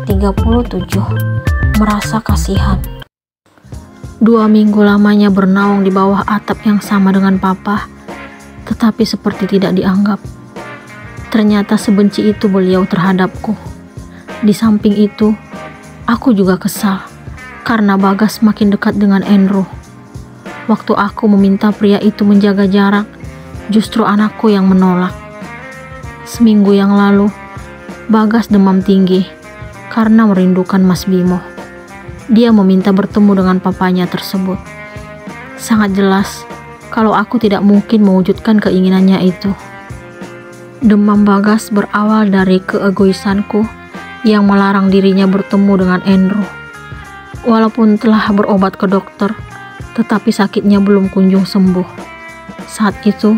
37. Merasa kasihan. 2 minggu lamanya bernaung di bawah atap yang sama dengan papa, tetapi seperti tidak dianggap. Ternyata sebenci itu beliau terhadapku. Di samping itu, aku juga kesal karena Bagas makin dekat dengan Andrew. Waktu aku meminta pria itu menjaga jarak, justru anakku yang menolak. Seminggu yang lalu, Bagas demam tinggi karena merindukan Mas Bimo. Dia meminta bertemu dengan papanya tersebut. Sangat jelas kalau aku tidak mungkin mewujudkan keinginannya itu. Demam Bagas berawal dari keegoisanku yang melarang dirinya bertemu dengan Andrew. Walaupun telah berobat ke dokter, tetapi sakitnya belum kunjung sembuh. Saat itu,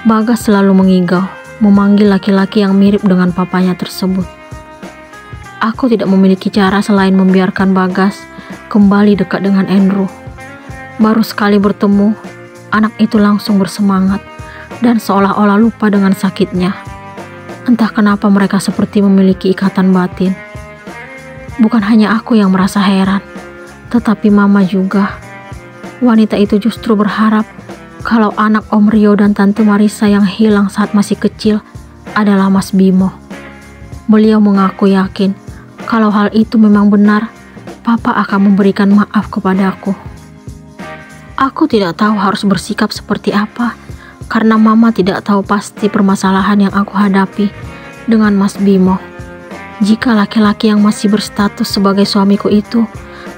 Bagas selalu mengigau, memanggil laki-laki yang mirip dengan papanya tersebut. Aku tidak memiliki cara selain membiarkan Bagas kembali dekat dengan Andrew. Baru sekali bertemu, anak itu langsung bersemangat dan seolah-olah lupa dengan sakitnya. Entah kenapa mereka seperti memiliki ikatan batin. Bukan hanya aku yang merasa heran, tetapi Mama juga. Wanita itu justru berharap kalau anak Om Rio dan Tante Marisa yang hilang saat masih kecil adalah Mas Bimo. Beliau mengaku yakin kalau hal itu memang benar, Papa akan memberikan maaf kepadaku. Aku tidak tahu harus bersikap seperti apa, karena Mama tidak tahu pasti permasalahan yang aku hadapi dengan Mas Bimo. Jika laki-laki yang masih berstatus sebagai suamiku itu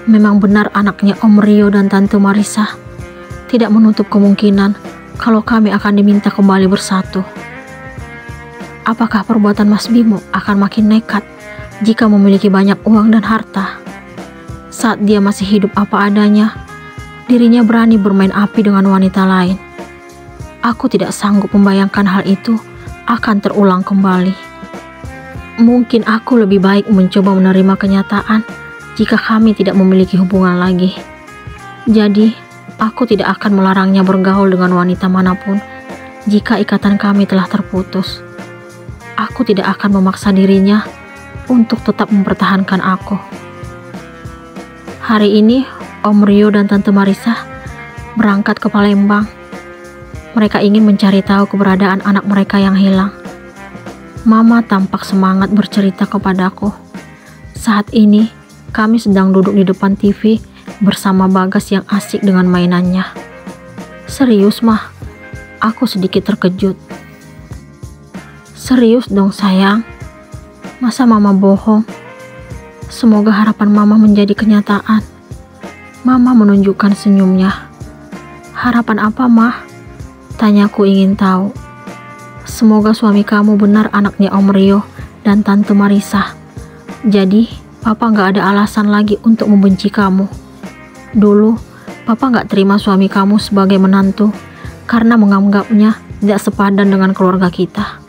memang benar anaknya Om Rio dan Tante Marisa, tidak menutup kemungkinan kalau kami akan diminta kembali bersatu. Apakah perbuatan Mas Bimo akan makin nekat jika memiliki banyak uang dan harta? Saat dia masih hidup apa adanya, dirinya berani bermain api dengan wanita lain. Aku tidak sanggup membayangkan hal itu akan terulang kembali. Mungkin aku lebih baik mencoba menerima kenyataan jika kami tidak memiliki hubungan lagi. Jadi, aku tidak akan melarangnya bergaul dengan wanita manapun jika ikatan kami telah terputus. Aku tidak akan memaksa dirinya untuk tetap mempertahankan aku. Hari ini, Om Rio dan Tante Marisa berangkat ke Palembang. Mereka ingin mencari tahu keberadaan anak mereka yang hilang. Mama tampak semangat bercerita kepadaku. Saat ini, kami sedang duduk di depan TV bersama Bagas yang asik dengan mainannya. Serius, Mah? Aku sedikit terkejut. Serius dong, sayang. Masa Mama bohong? Semoga harapan Mama menjadi kenyataan. Mama menunjukkan senyumnya. Harapan apa, Mah? Tanyaku ingin tahu. Semoga suami kamu benar anaknya Om Rio dan Tante Marisa. Jadi, Papa gak ada alasan lagi untuk membenci kamu. Dulu, Papa gak terima suami kamu sebagai menantu karena menganggapnya tidak sepadan dengan keluarga kita.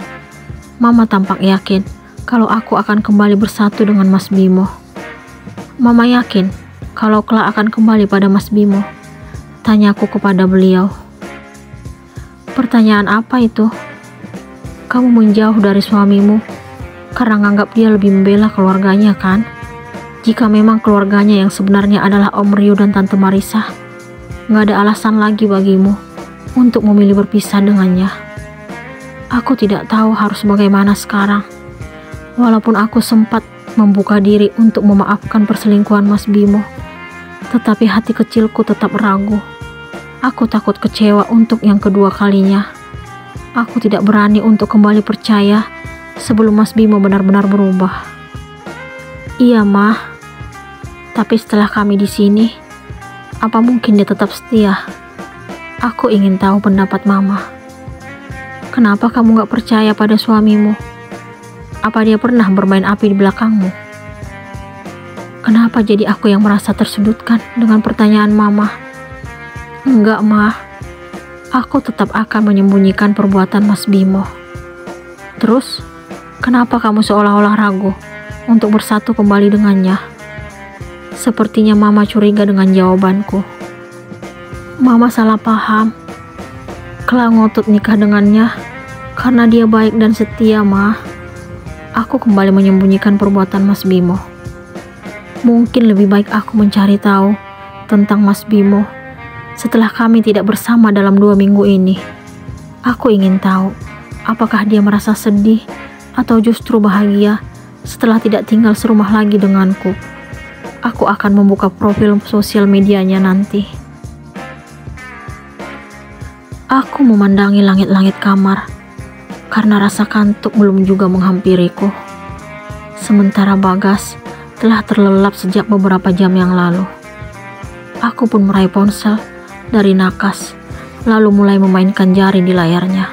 Mama tampak yakin kalau aku akan kembali bersatu dengan Mas Bimo. Mama yakin kalau kelak akan kembali pada Mas Bimo. Tanyaku kepada beliau. Pertanyaan apa itu? Kamu menjauh dari suamimu karena nganggap dia lebih membela keluarganya, kan? Jika memang keluarganya yang sebenarnya adalah Om Rio dan Tante Marisa, gak ada alasan lagi bagimu untuk memilih berpisah dengannya. Aku tidak tahu harus bagaimana sekarang. Walaupun aku sempat membuka diri untuk memaafkan perselingkuhan Mas Bimo, tetapi hati kecilku tetap ragu. Aku takut kecewa untuk yang kedua kalinya. Aku tidak berani untuk kembali percaya sebelum Mas Bimo benar-benar berubah. Iya, Mah. Tapi setelah kami di sini, apa mungkin dia tetap setia? Aku ingin tahu pendapat Mama. Kenapa kamu gak percaya pada suamimu? Apa dia pernah bermain api di belakangmu? Kenapa jadi aku yang merasa tersudutkan dengan pertanyaan Mama? Enggak, Mah. Aku tetap akan menyembunyikan perbuatan Mas Bimo. Terus, kenapa kamu seolah-olah ragu untuk bersatu kembali dengannya? Sepertinya Mama curiga dengan jawabanku. Mama salah paham. Kelak ngotot nikah dengannya karena dia baik dan setia, Mah. Aku kembali menyembunyikan perbuatan Mas Bimo. Mungkin lebih baik aku mencari tahu tentang Mas Bimo setelah kami tidak bersama dalam 2 minggu ini. Aku ingin tahu apakah dia merasa sedih atau justru bahagia setelah tidak tinggal serumah lagi denganku. Aku akan membuka profil sosial medianya nanti. Aku memandangi langit-langit kamar karena rasa kantuk belum juga menghampiriku. Sementara Bagas telah terlelap sejak beberapa jam yang lalu. Aku pun meraih ponsel dari nakas, lalu mulai memainkan jari di layarnya.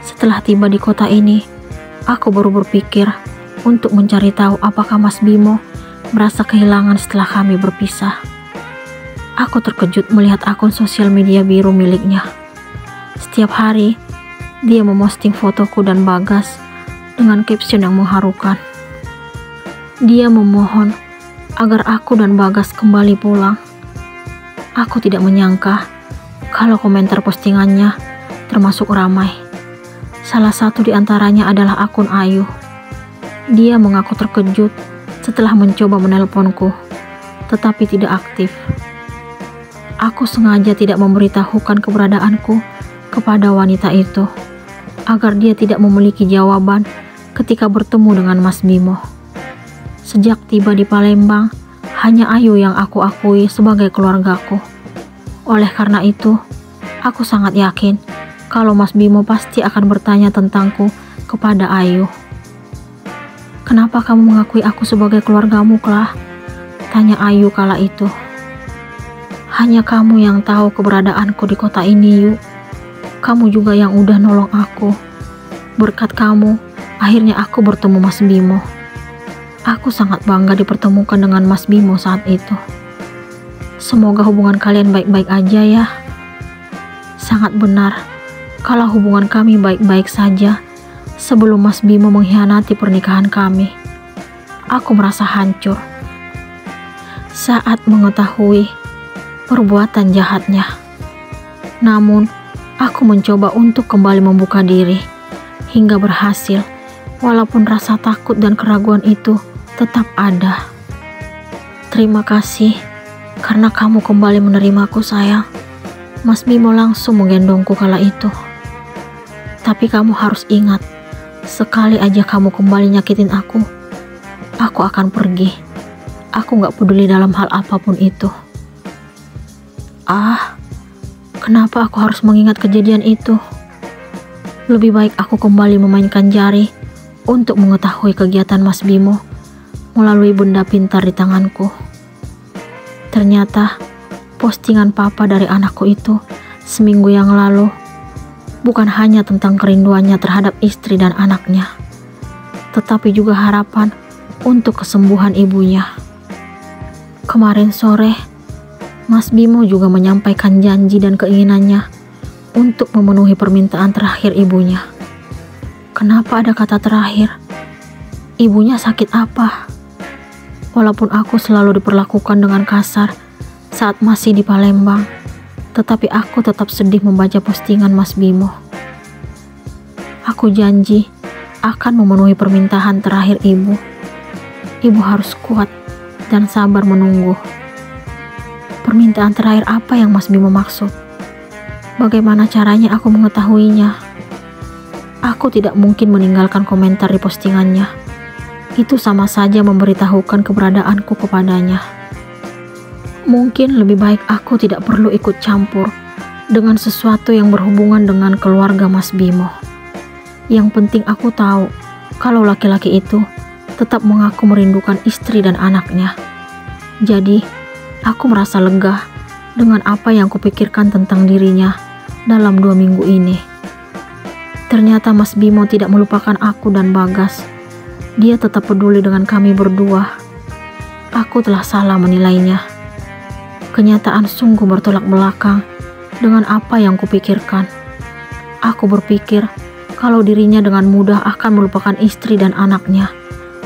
Setelah tiba di kota ini, aku baru berpikir untuk mencari tahu apakah Mas Bimo merasa kehilangan setelah kami berpisah. Aku terkejut melihat akun sosial media biru miliknya. Setiap hari, dia memosting fotoku dan Bagas dengan caption yang mengharukan. Dia memohon agar aku dan Bagas kembali pulang. Aku tidak menyangka kalau komentar postingannya termasuk ramai. Salah satu di antaranya adalah akun Ayu. Dia mengaku terkejut setelah mencoba menelponku, tetapi tidak aktif. Aku sengaja tidak memberitahukan keberadaanku kepada wanita itu, agar dia tidak memiliki jawaban ketika bertemu dengan Mas Bimo. Sejak tiba di Palembang, hanya Ayu yang aku akui sebagai keluargaku. Oleh karena itu, aku sangat yakin kalau Mas Bimo pasti akan bertanya tentangku kepada Ayu. "Kenapa kamu mengakui aku sebagai keluargamu, Klah?" tanya Ayu kala itu. "Hanya kamu yang tahu keberadaanku di kota ini, Yu. Kamu juga yang udah nolong aku. Berkat kamu, akhirnya aku bertemu Mas Bimo. Aku sangat bangga dipertemukan dengan Mas Bimo saat itu. Semoga hubungan kalian baik-baik aja ya." Sangat benar kalau hubungan kami baik-baik saja sebelum Mas Bimo mengkhianati pernikahan kami. Aku merasa hancur saat mengetahui perbuatan jahatnya. Namun, aku mencoba untuk kembali membuka diri hingga berhasil, walaupun rasa takut dan keraguan itu tetap ada. "Terima kasih karena kamu kembali menerimaku, sayang." Mas Bimo langsung menggendongku kala itu. "Tapi kamu harus ingat, sekali aja kamu kembali nyakitin aku akan pergi. Aku gak peduli dalam hal apapun itu." Kenapa aku harus mengingat kejadian itu? Lebih baik aku kembali memainkan jari untuk mengetahui kegiatan Mas Bimo melalui benda pintar di tanganku. Ternyata postingan papa dari anakku itu seminggu yang lalu bukan hanya tentang kerinduannya terhadap istri dan anaknya, tetapi juga harapan untuk kesembuhan ibunya. Kemarin sore, Mas Bimo juga menyampaikan janji dan keinginannya untuk memenuhi permintaan terakhir ibunya. Kenapa ada kata terakhir? Ibunya sakit apa? Walaupun aku selalu diperlakukan dengan kasar saat masih di Palembang, tetapi aku tetap sedih membaca postingan Mas Bimo. Aku janji akan memenuhi permintaan terakhir ibu. Ibu harus kuat dan sabar menunggu. Permintaan terakhir apa yang Mas Bimo maksud? Bagaimana caranya aku mengetahuinya? Aku tidak mungkin meninggalkan komentar di postingannya. Itu sama saja memberitahukan keberadaanku kepadanya. Mungkin lebih baik aku tidak perlu ikut campur dengan sesuatu yang berhubungan dengan keluarga Mas Bimo. Yang penting aku tahu kalau laki-laki itu tetap mengaku merindukan istri dan anaknya. Jadi, aku merasa lega dengan apa yang kupikirkan tentang dirinya dalam 2 minggu ini. Ternyata Mas Bimo tidak melupakan aku dan Bagas. Dia tetap peduli dengan kami berdua. Aku telah salah menilainya. Kenyataan sungguh bertolak belakang dengan apa yang kupikirkan. Aku berpikir kalau dirinya dengan mudah akan melupakan istri dan anaknya,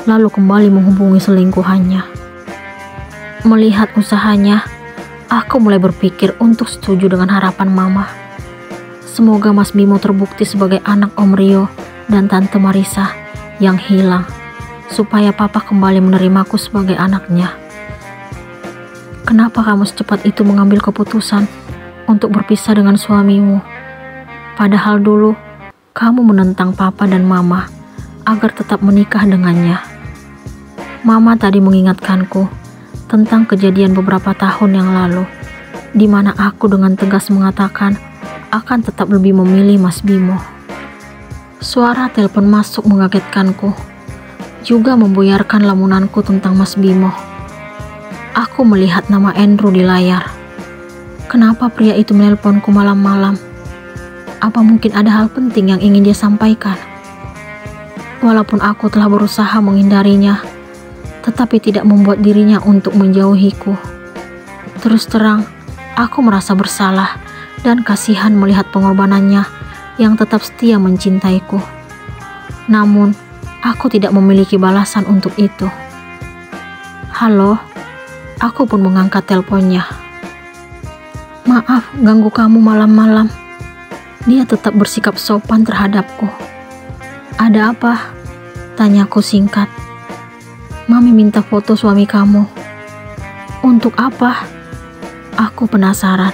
lalu kembali menghubungi selingkuhannya. Melihat usahanya, aku mulai berpikir untuk setuju dengan harapan Mama. Semoga Mas Bimo terbukti sebagai anak Om Rio dan Tante Marisa yang hilang. supaya papa kembali menerimaku sebagai anaknya. Kenapa kamu secepat itu mengambil keputusan untuk berpisah dengan suamimu? Padahal dulu kamu menentang papa dan mama agar tetap menikah dengannya. Mama tadi mengingatkanku tentang kejadian beberapa tahun yang lalu, di mana aku dengan tegas mengatakan akan tetap lebih memilih Mas Bimo. Suara telepon masuk mengagetkanku, juga membuyarkan lamunanku tentang Mas Bimo. Aku melihat nama Andrew di layar. Kenapa pria itu menelponku malam-malam? Apa mungkin ada hal penting yang ingin dia sampaikan? Walaupun aku telah berusaha menghindarinya, tetapi tidak membuat dirinya untuk menjauhiku. Terus terang, aku merasa bersalah dan kasihan melihat pengorbanannya yang tetap setia mencintaiku. Namun, aku tidak memiliki balasan untuk itu. Halo, aku pun mengangkat teleponnya. Maaf ganggu kamu malam-malam. Dia tetap bersikap sopan terhadapku. Ada apa? Tanyaku singkat. Mami minta foto suami kamu. Untuk apa? Aku penasaran.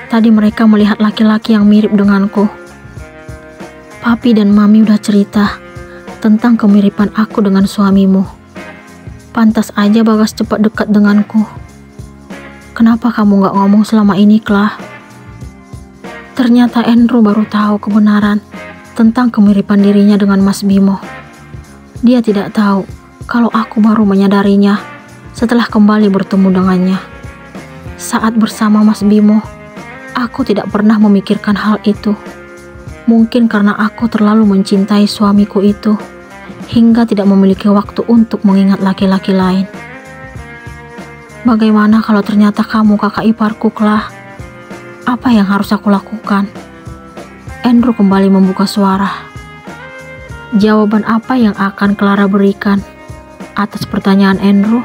Tadi mereka melihat laki-laki yang mirip denganku. Papi dan Mami udah cerita tentang kemiripan aku dengan suamimu. Pantas aja Bagas cepat dekat denganku. Kenapa kamu gak ngomong selama ini, Klah? Ternyata Andrew baru tahu kebenaran tentang kemiripan dirinya dengan Mas Bimo. Dia tidak tahu kalau aku baru menyadarinya setelah kembali bertemu dengannya. Saat bersama Mas Bimo, aku tidak pernah memikirkan hal itu. Mungkin karena aku terlalu mencintai suamiku itu, hingga tidak memiliki waktu untuk mengingat laki-laki lain. Bagaimana kalau ternyata kamu kakak iparku, Klah? Apa yang harus aku lakukan? Andrew kembali membuka suara. Jawaban apa yang akan Clara berikan atas pertanyaan Andrew?